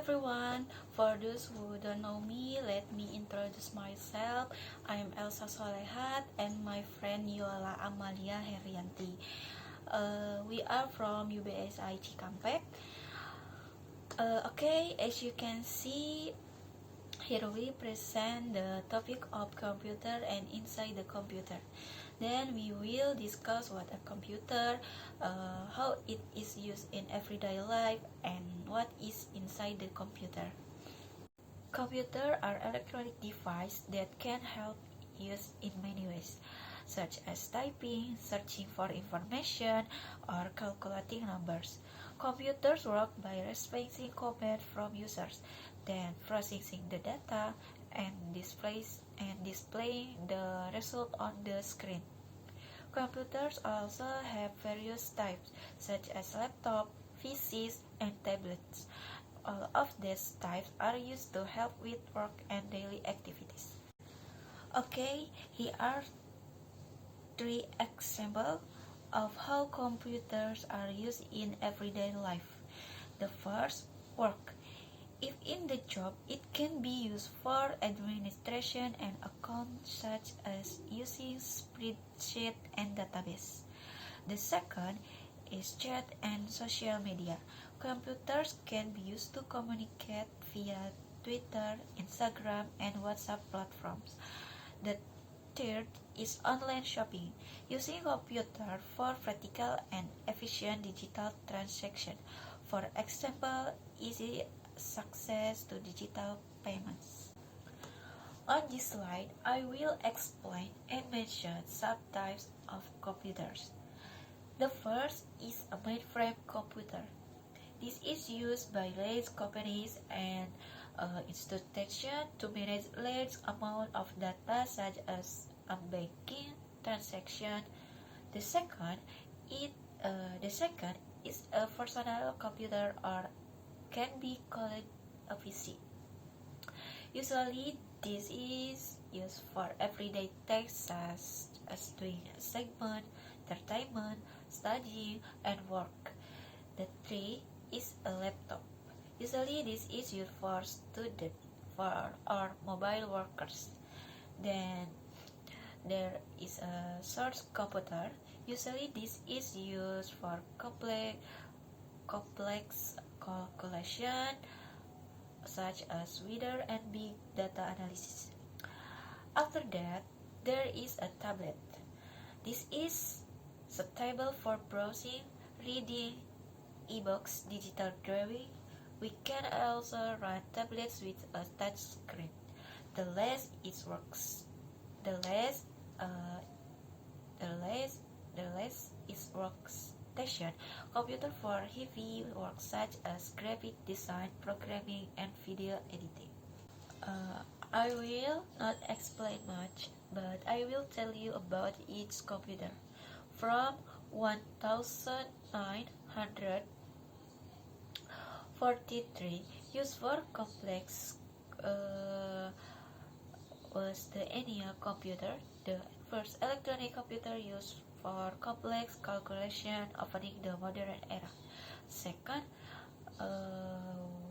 everyone, for those who don't know me, let me introduce myself. I'm Elsa Solehat and my friend Yola Amalia Herianti. We are from UBSI Cikampek. As you can see, here we present the topic of computer and inside the computer. Then we will discuss what a computer, how it is used in everyday life, and what is inside the computer. Computers are electronic devices that can help us in many ways, such as typing, searching for information, or calculating numbers. Computers work by receiving commands from users, then processing the data and displaying the result on the screen. Computers also have various types, such as laptops, PCs, and tablets. All of these types are used to help with work and daily activities. Here are 3 examples of how computers are used in everyday life. The first, work. If in the job, it can be used for administration and accounts, such as using spreadsheet and database. The second is chat and social media. Computers can be used to communicate via Twitter, Instagram, and WhatsApp platforms. The third is online shopping, using computer for practical and efficient digital transaction. For example, easy access to digital payments. On this slide, I will explain and mention some types of computers. The first is a mainframe computer. This is used by large companies and institutions to manage large amount of data, such as a banking transaction. The second is a personal computer, or can be called a PC. Usually, this is used for everyday tasks such as doing assignment, entertainment, studying, and work. The third is a laptop. Usually, this is used for students or mobile workers. Then there is a source computer. Usually, this is used for complex calculation, such as weather and big data analysis. After that, there is a tablet. This is suitable for browsing, reading, e-books, digital drawing. We can also run tablets with a touch screen. The last is workstation, computer for heavy work such as graphic design, programming, and video editing. I will not explain much, but I will tell you about each computer. From 1943, used for complex was the ENIAC computer, the first electronic computer used for complex calculation, opening the modern era. Second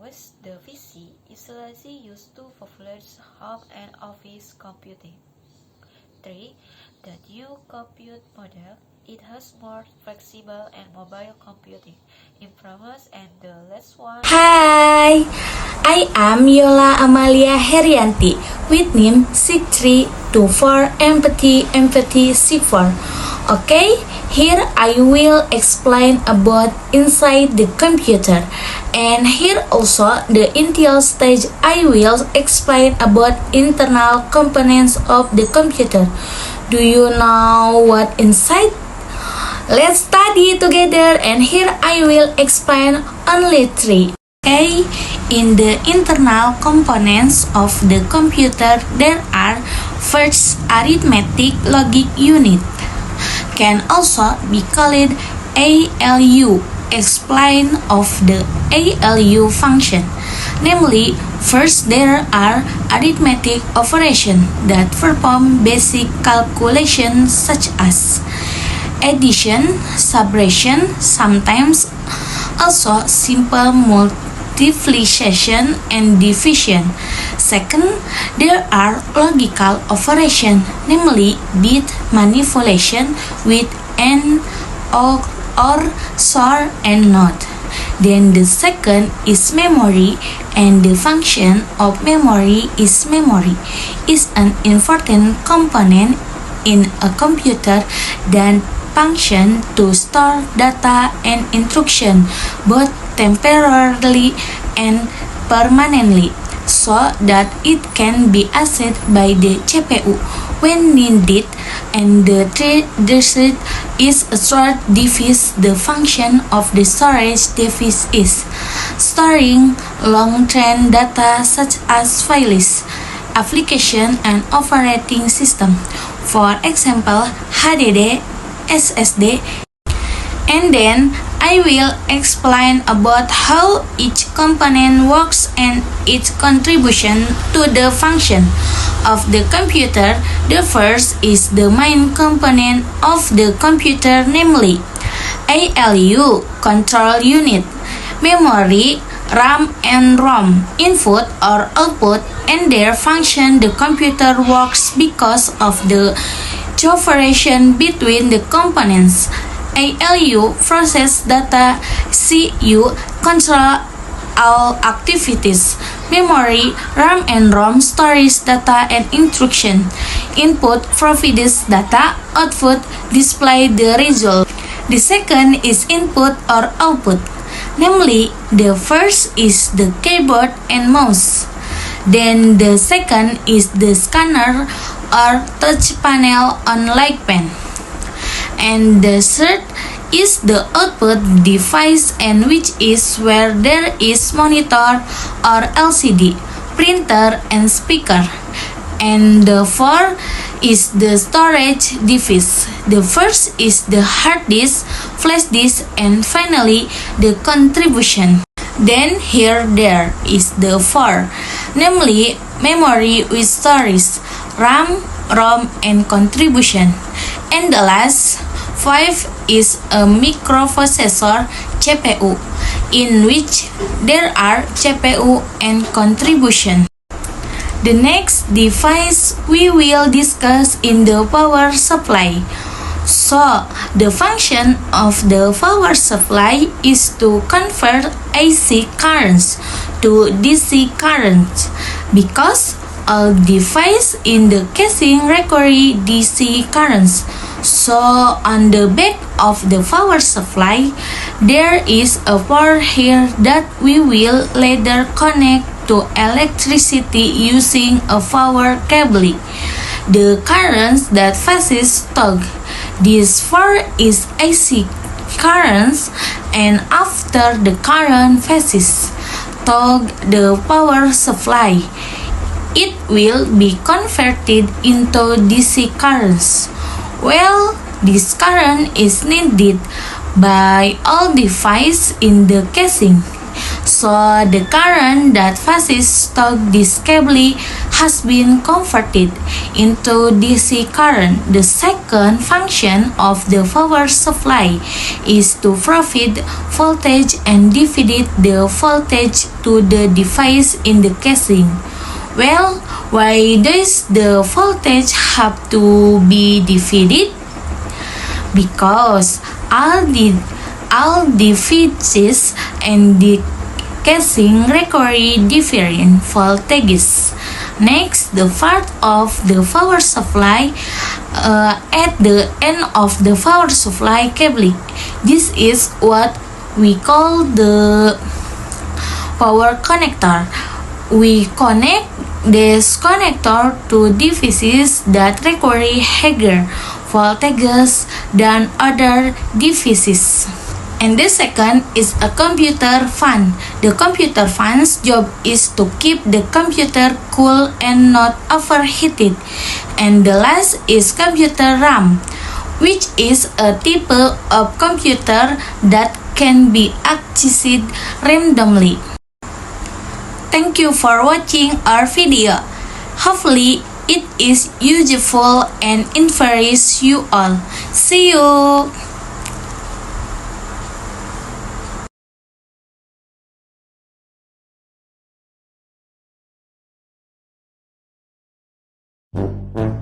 was the PC, usually used to popularize home and office computing. 3. The new compute model. It has more flexible and mobile computing improvements. And the last one. Hi, I am Yola Amalia Herianti with name 6324 empathy 64. Okay, here I will explain about inside the computer, and here also the initial stage I will explain about internal components of the computer. Do you know what inside? Let's study together, and here I will explain only 3. Okay, in the internal components of the computer there are first arithmetic logic unit, can also be called ALU, explain of the ALU function. Namely, first there are arithmetic operations that perform basic calculations such as addition, subtraction, sometimes also simple multiplication and division. Second, there are logical operations, namely bit manipulation with AND, or SOR and NOT. Then the second is memory, and the function of memory is an important component in a computer that function to store data and instruction both temporarily and permanently, so that it can be accessed by the CPU when needed, and the third is a storage device. The function of the storage device is storing long-term data such as files, application, and operating system. For example, HDD, SSD, and then I will explain about how each component works and its contribution to the function of the computer. The first is the main component of the computer, namely ALU, control unit, memory, RAM and ROM, input or output, and their function. The computer works because of the cooperation between the components. ALU process data, CU control all activities, memory, RAM and ROM stores data and instruction, input provides data, output display the result. The second is input or output, namely the first is the keyboard and mouse. Then the second is the scanner or touch panel on like pen. And the third is the output device, and which is where there is monitor or LCD, printer and speaker. And the fourth is the storage device. The first is the hard disk, flash disk, and finally the contribution. Then here there is the four, namely memory with storage, RAM, ROM, and contribution. And the last 5 is a microprocessor, CPU, in which there are CPU and contribution. The next device we will discuss in the power supply. So, the function of the power supply is to convert AC currents to DC currents, because all devices in the casing require DC currents. So, on the back of the power supply, there is a port here that we will later connect to electricity using a power cable. The current that passes toggle. This port is AC currents, and after the current passes toggle the power supply, it will be converted into DC currents. Well, this current is needed by all devices in the casing. So the current that passes through this cable has been converted into DC current. The second function of the power supply is to provide voltage and divide the voltage to the device in the casing. Well, why does the voltage have to be divided? Because all devices and the casing require different voltages. Next, the part of the power supply at the end of the power supply cable. This is what we call the power connector. We connect this connector to devices that require higher voltages than other devices. And the second is a computer fan. The computer fan's job is to keep the computer cool and not overheated. And the last is computer RAM, which is a type of computer that can be accessed randomly. Thank you for watching our video. Hopefully it is useful and interests you all. See you! you.